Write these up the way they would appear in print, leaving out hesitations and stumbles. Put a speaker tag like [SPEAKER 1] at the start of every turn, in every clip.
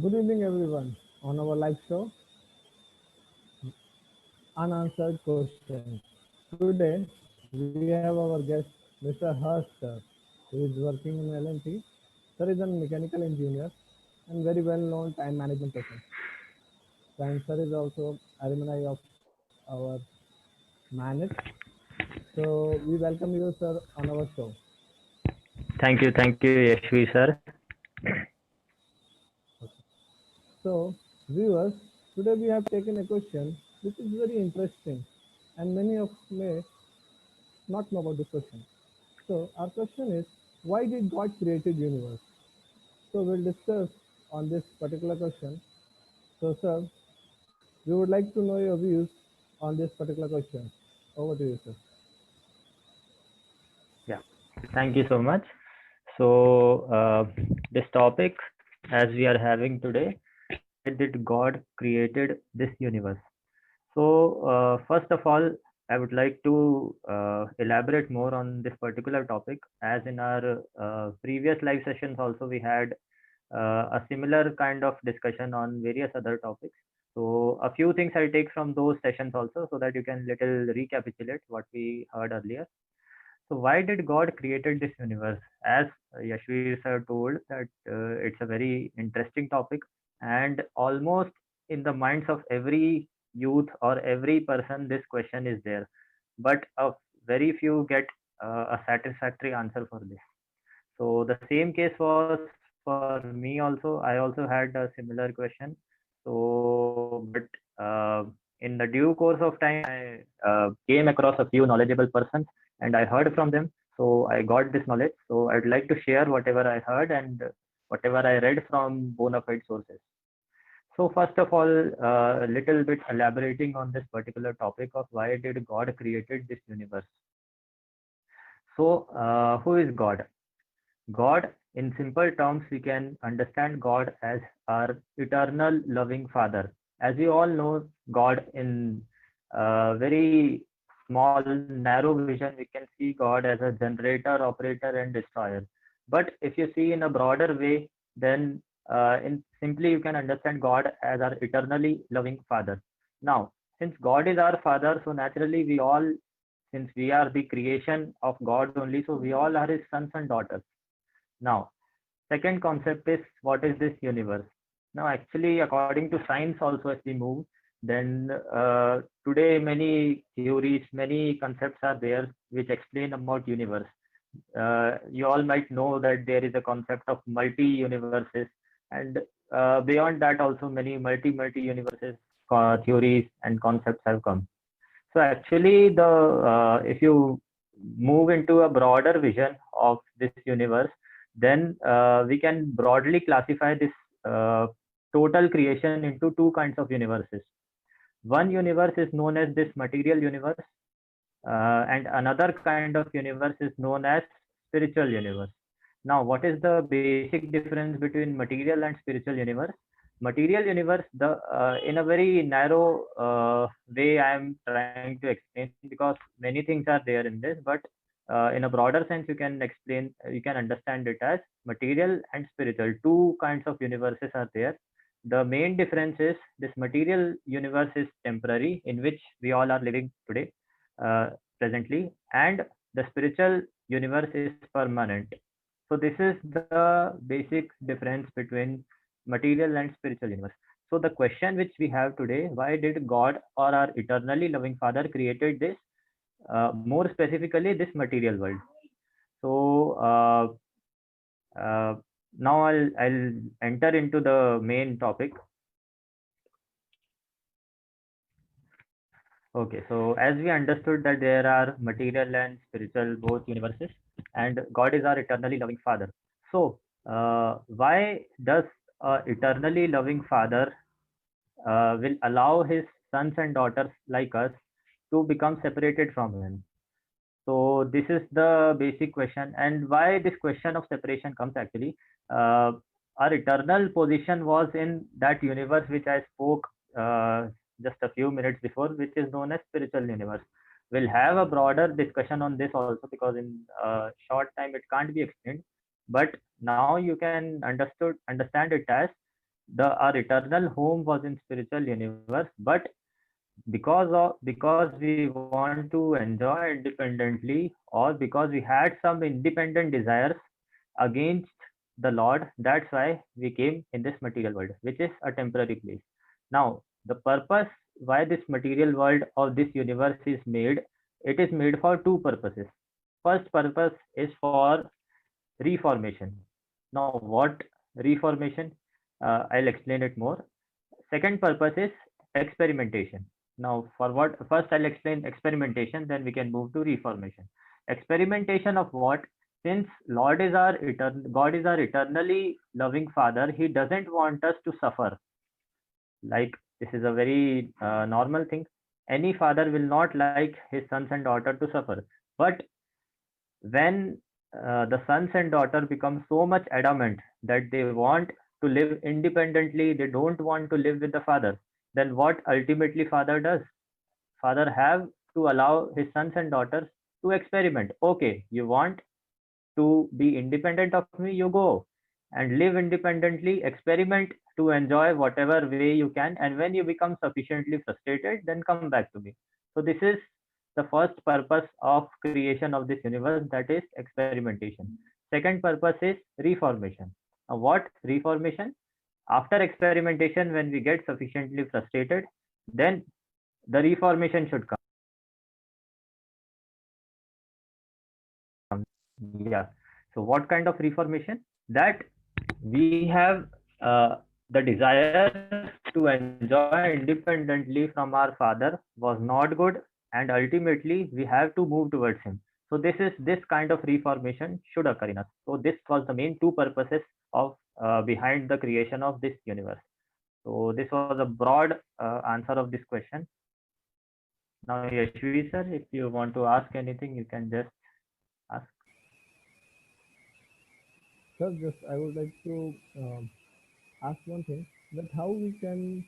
[SPEAKER 1] Good evening, everyone. On our live show, Unanswered Questions. Today, we have our guest, Mr. Harsh sir, who is working in L&T. Sir is a mechanical engineer and very well-known time management person. And sir is also alumni of our Manage. So we welcome you, sir, on our show.
[SPEAKER 2] Thank you, Yashvi sir.
[SPEAKER 1] So, viewers, today we have taken a question which is very interesting, and many of may not know about this question. So our question is, why did God created universe? So we'll discuss on this particular question. So sir, we would like to know your views on this particular question. Over to you, sir.
[SPEAKER 2] Yeah, thank you so much. So, this topic, as we are having today, why did God created this universe? So, first of all, I would like to elaborate more on this particular topic. As in our previous live sessions, also we had a similar kind of discussion on various other topics. So, a few things I'll take from those sessions also, so that you can little recapitulate what we heard earlier. So why did God created this universe? As Yashvi sir told that it's a very interesting topic, and almost in the minds of every youth or every person, this question is there, but a very few get a satisfactory answer for this. So the same case was for me also. I also had a similar question. So, but in the due course of time, I came across a few knowledgeable persons and I heard from them. So I got this knowledge. So I'd like to share whatever I heard and whatever I read from bona fide sources. So first of all, a little bit elaborating on this particular topic of why did God created this universe. So who is God? God, in simple terms, we can understand God as our eternal loving Father. As we all know, God in very small, narrow vision, we can see God as a generator, operator, and destroyer. But if you see in a broader way, then in simply you can understand God as our eternally loving Father. Now, since God is our Father, so naturally we all, since we are the creation of God only, so we all are His sons and daughters. Now, second concept is what is this universe? Now, actually, according to science, also as we move, then today many theories, many concepts are there which explain about universe. You all might know that there is a concept of multi-universes, and beyond that also many multi universes theories and concepts have come. So actually, the if you move into a broader vision of this universe, then we can broadly classify this uh, total creation into two kinds of universes. One universe is known as this material universe, and another kind of universe is known as spiritual universe. Now, what is the basic difference between material and spiritual universe? Material universe, the in a very narrow way, I am trying to explain because many things are there in this, but in a broader sense, you can understand it as material and spiritual. Two kinds of universes are there. The main difference is this material universe is temporary, in which we all are living today, presently, and the spiritual universe is permanent. So this is the basic difference between material and spiritual universe. So the question which we have today, why did God or our eternally loving Father created this, more specifically this material world? So uh, now I'll enter into the main topic. Okay, so as we understood that there are material and spiritual both universes, and God is our eternally loving Father. So, why does eternally loving Father will allow his sons and daughters like us to become separated from him? So, this is the basic question, and why this question of separation comes actually. Uh, our eternal position was in that universe which I spoke just a few minutes before, which is known as spiritual universe. We'll have a broader discussion on this also because in short time it can't be explained. But now you can understand it as the our eternal home was in spiritual universe, but because we want to enjoy independently, or because we had some independent desires against the Lord, that's why we came in this material world, which is a temporary place. Now, the purpose why this material world or this universe is made, it is made for two purposes. First purpose is for reformation. Now, what reformation? I'll explain it more. Second purpose is experimentation. Now, for what? First, I'll explain experimentation, then we can move to reformation. Experimentation of what? Since God is our eternally loving Father, He doesn't want us to suffer. Like, this is a very normal thing. Any father will not like his sons and daughter to suffer. But when the sons and daughter become so much adamant that they want to live independently, they don't want to live with the father, then what ultimately father does? Father have to allow his sons and daughters to experiment. Okay, you want to be independent of me, you go and live independently, experiment to enjoy whatever way you can, and when you become sufficiently frustrated, then come back to me. So this is the first purpose of creation of this universe, that is experimentation. Second purpose is reformation. Now, what reformation? After experimentation, when we get sufficiently frustrated, then the reformation should come. Yeah. So what kind of reformation? That we have the desire to enjoy independently from our father was not good, and ultimately we have to move towards him. So this kind of reformation should occur in us. So this was the main two purposes of behind the creation of this universe. So this was a broad answer of this question. Now, Yashvi sir, if you want to ask anything, you can just ask.
[SPEAKER 1] Sir, just I would like to ask one thing, that how we can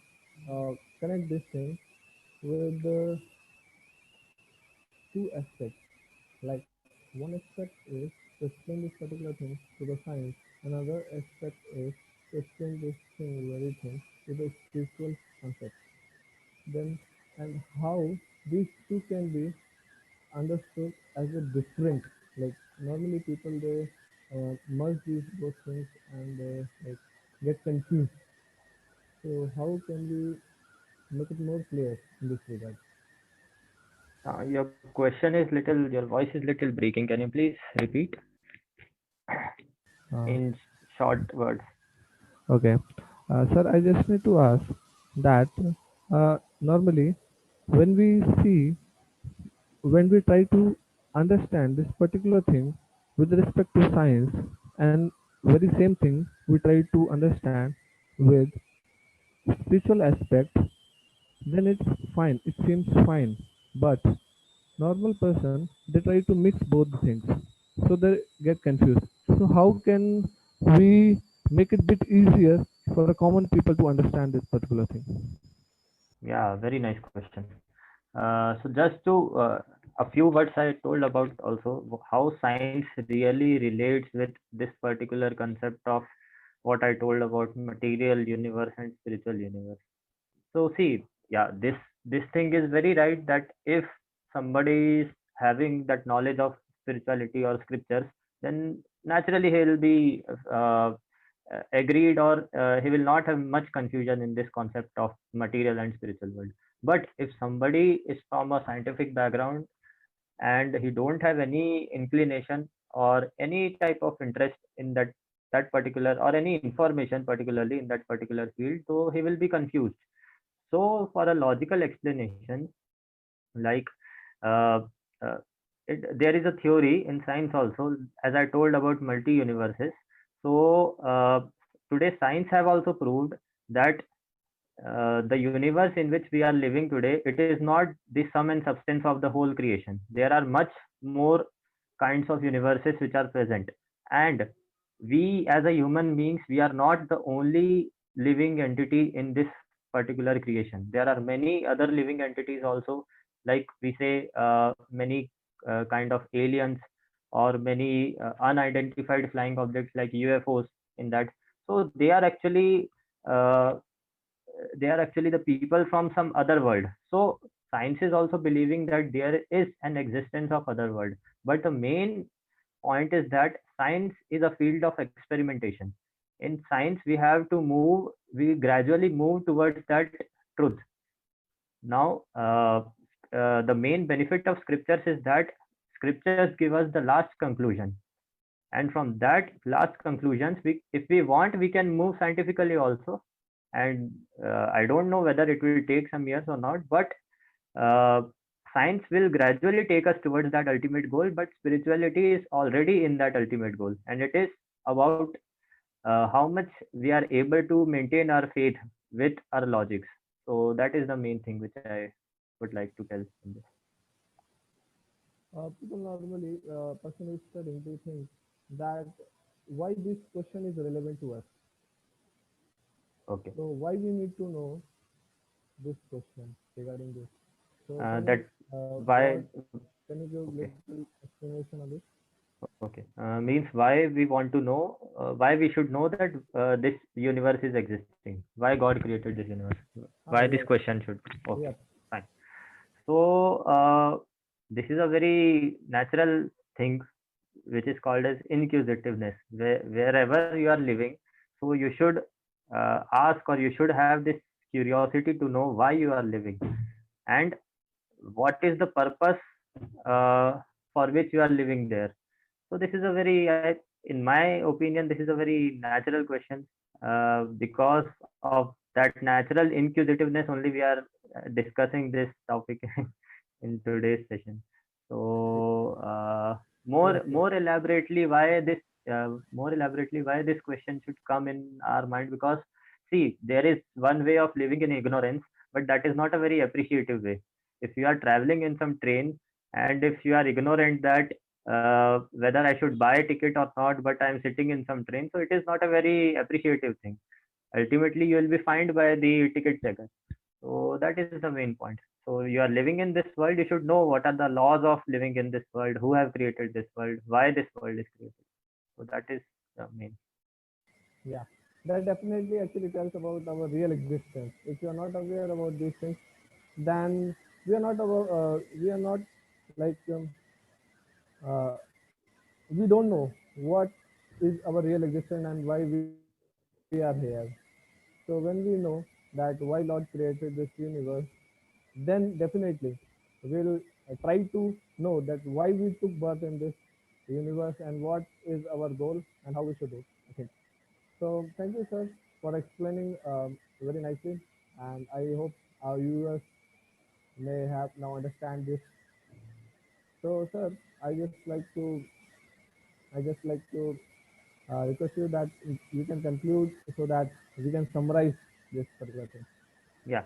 [SPEAKER 1] connect this thing with two aspects. Like one aspect is to explain this particular thing to the science, another aspect is to explain this thing, very thing, to the spiritual concept. Then, and how these two can be understood as a different. Like normally people they merge these both things and they like get confused. So how can we make it more clear in this regard?
[SPEAKER 2] Your question is little, your voice is little breaking. Can you please repeat
[SPEAKER 1] Uh,
[SPEAKER 2] in short words?
[SPEAKER 1] okay, sir, I just need to ask that normally when we see, when we try to understand this particular thing with respect to science, and very same thing we try to understand with spiritual aspect, then it's fine, it seems fine. But normal person they try to mix both the things, so they get confused. So how can we make it bit easier for a common people to understand this particular thing?
[SPEAKER 2] Yeah, very nice question. So just to a few words I told about also how science really relates with this particular concept of what I told about material universe and spiritual universe. So see, yeah, this thing is very right that if somebody is having that knowledge of spirituality or scriptures, then naturally he will be agreed, or he will not have much confusion in this concept of material and spiritual world. But if somebody is from a scientific background and he don't have any inclination or any type of interest in that particular, or any information particularly in that particular field, so he will be confused. So for a logical explanation, like uh, uh, there is a theory in science also, as I told about multi universes. So today science have also proved that the universe in which we are living today, it is not the sum and substance of the whole creation. There are much more kinds of universes which are present, and we as a human beings, we are not the only living entity in this particular creation. There are many other living entities also, like we say many kind of aliens, or many unidentified flying objects like UFOs in that. So they are actually uh, they are actually the people from some other world. So science is also believing that there is an existence of other world. But the main point is that science is a field of experimentation. In science, we gradually move towards that truth. Now, the main benefit of scriptures is that scriptures give us the last conclusion, and from that last conclusions, if we want, we can move scientifically also. And I don't know whether it will take some years or not, but uh, science will gradually take us towards that ultimate goal. But spirituality is already in that ultimate goal, and it is about how much we are able to maintain our faith with our logics. So that is the main thing which I would like to tell in this.
[SPEAKER 1] People normally, person is studying, they think that why this question is relevant to us.
[SPEAKER 2] Okay.
[SPEAKER 1] So why we need to know this question regarding this. So
[SPEAKER 2] That why.
[SPEAKER 1] can you give
[SPEAKER 2] Okay.
[SPEAKER 1] little explanation on this?
[SPEAKER 2] Okay. Means why we want to know, why we should know that this universe is existing. Why God created this universe. Why this
[SPEAKER 1] Yes,
[SPEAKER 2] question should. Okay.
[SPEAKER 1] yes,
[SPEAKER 2] Fine. So this is a very natural thing which is called as inquisitiveness. Wherever you are living, so you should ask, or you should have this curiosity to know why you are living, and what is the purpose for which you are living there. So this is a very, in my opinion, this is a very natural question. Because of that natural inquisitiveness, only we are discussing this topic in today's session. So
[SPEAKER 1] yes, yes.
[SPEAKER 2] more elaborately why this question should come in our mind, because see, there is one way of living in ignorance, but that is not a very appreciative way. If you are traveling in some train, and if you are ignorant that whether I should buy a ticket or not, but I'm sitting in some train, so it is not a very appreciative thing. Ultimately, you will be fined by the ticket checker. So that is the main point. So you are living in this world, you should know what are the laws of living in this world, who have created this world, why this world is created. So that is the main.
[SPEAKER 1] Yeah, that definitely actually tells about our real existence. If you are not aware about these things, then we are not like uh, we don't know what is our real existence and why we are here. So when we know that why Lord created this universe, then definitely we'll try to know that why we took birth in this universe and what is our goal and how we should do. Okay. So thank you, sir, for explaining very nicely, and I hope our viewers may have now understand this. So, sir, I just like to I just like to request you that you can conclude so that we can summarize this particular thing.
[SPEAKER 2] Yeah.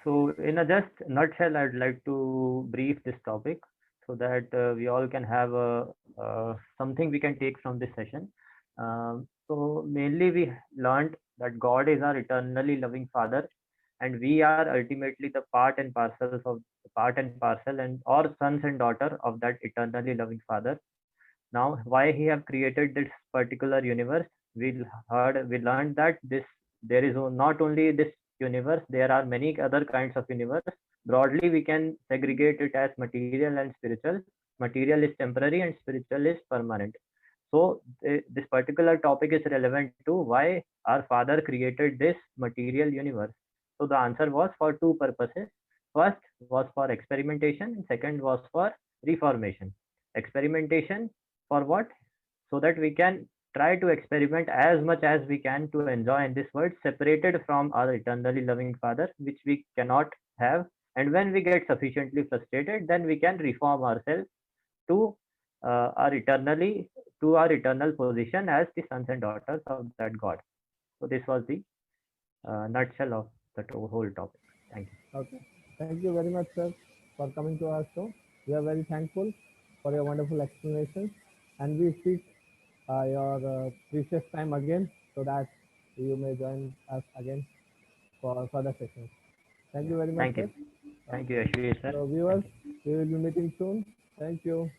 [SPEAKER 2] So in a just nutshell, I'd like to brief this topic so that we all can have something we can take from this session. So mainly we learned that God is our eternally loving Father, and we are ultimately the part and parcel and or sons and daughter of that eternally loving Father. Now, why he have created this particular universe? We learned that there is not only this universe, there are many other kinds of universe. Broadly, we can segregate it as material and spiritual. Material is temporary and spiritual is permanent. So this particular topic is relevant to why our Father created this material universe. So the answer was for two purposes. First was for experimentation, and second was for reformation. Experimentation for what? So that we can try to experiment as much as we can to enjoy in this world, separated from our eternally loving Father, which we cannot have. And when we get sufficiently frustrated, then we can reform ourselves to our eternally to our eternal position as the sons and daughters of that God. So this was the nutshell of the whole topic. Thank you.
[SPEAKER 1] Okay. Thank you very much, sir, for coming to our show. We are very thankful for your wonderful explanations, and we seek your precious time again so that you may join us again for further sessions. Thank
[SPEAKER 2] Yeah.
[SPEAKER 1] you very much,
[SPEAKER 2] Thank you.
[SPEAKER 1] sir.
[SPEAKER 2] Thank you, Ashwin sir.
[SPEAKER 1] So,
[SPEAKER 2] Thank
[SPEAKER 1] viewers,
[SPEAKER 2] you.
[SPEAKER 1] we will be meeting soon. Thank you.